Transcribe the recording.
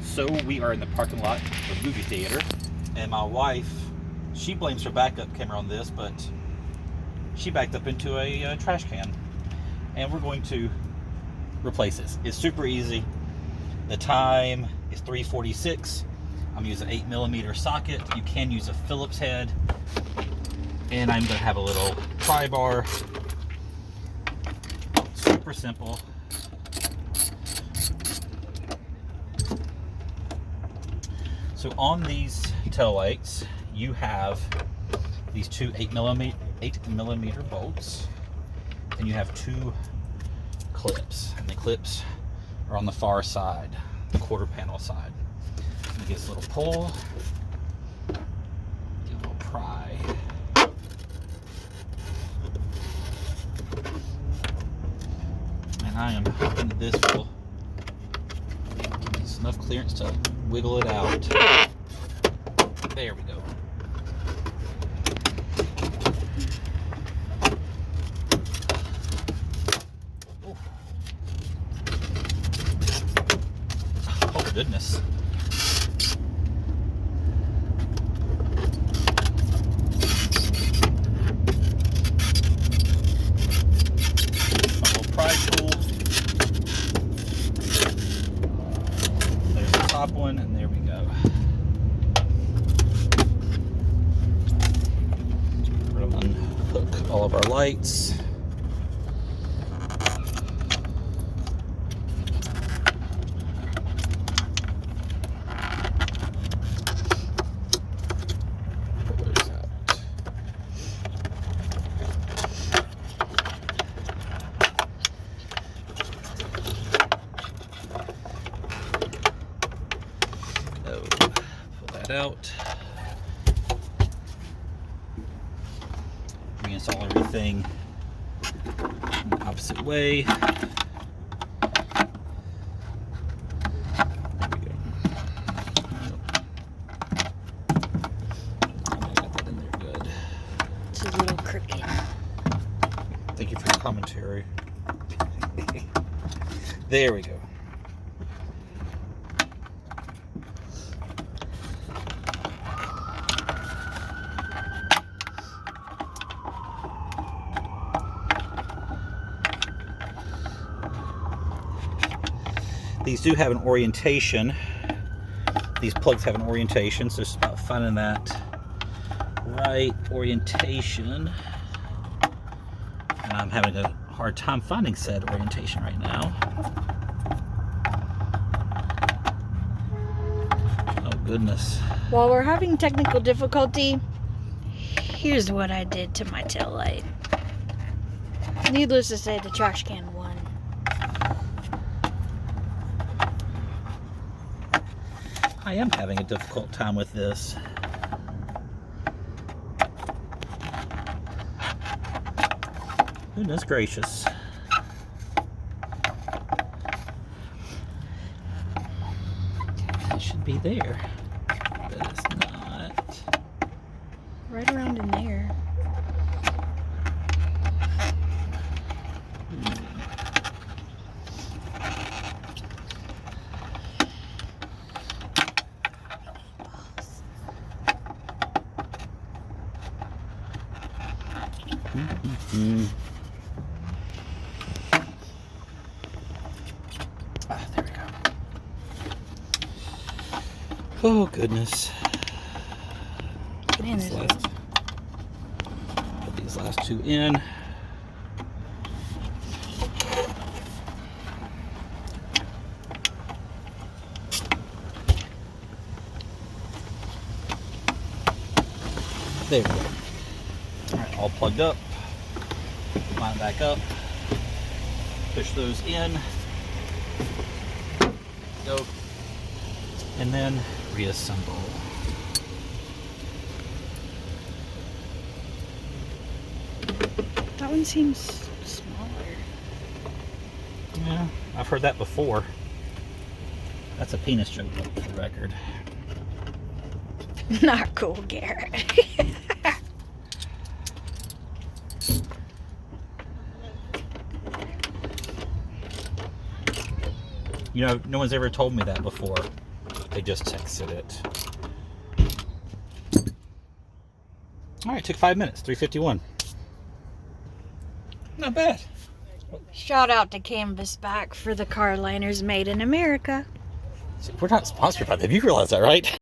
So we are in the parking lot of a movie theater, and my wife, she blames her backup camera on this, but she backed up into a trash can, and we're going to replace this. It's super easy. The time is 3:46. I'm using an 8mm socket. You can use a Phillips head, and I'm going to have a little pry bar. Super simple. So on these taillights, you have these two 8mm bolts, and you have two clips, and the clips are on the far side, the quarter panel side. You get this little pull, get a little pry. And I am hoping that this will give us enough clearance to wiggle it out. There we go. Oh goodness. A little pry tool. There's the top one, and there we go. We're going to unhook all of our lights. Out, reinstall everything in the opposite way. There we go. I got that in there good. It's a little crooked. Thank you for your commentary. There we go. These do have an orientation. These plugs have an orientation, so it's about finding that right orientation. And I'm having a hard time finding said orientation right now. Oh goodness. While we're having technical difficulty, here's what I did to my tail light. Needless to say, the trash can won. I am having a difficult time with this. Goodness gracious. It should be there, but it's not. Right around in there. There we go. Oh goodness. Put these last two in. There we go. Alright, all plugged up. Line it back up. Push those in. Go. And then reassemble. That one seems smaller. Yeah, I've heard that before. That's a penis joke for the record. Not cool, Garrett. You know, no one's ever told me that before. They just texted it. All right, took 5 minutes. 3:51. Not bad. Shout out to Canvasback for the car liners made in America. We're not sponsored by them. You realize that, right?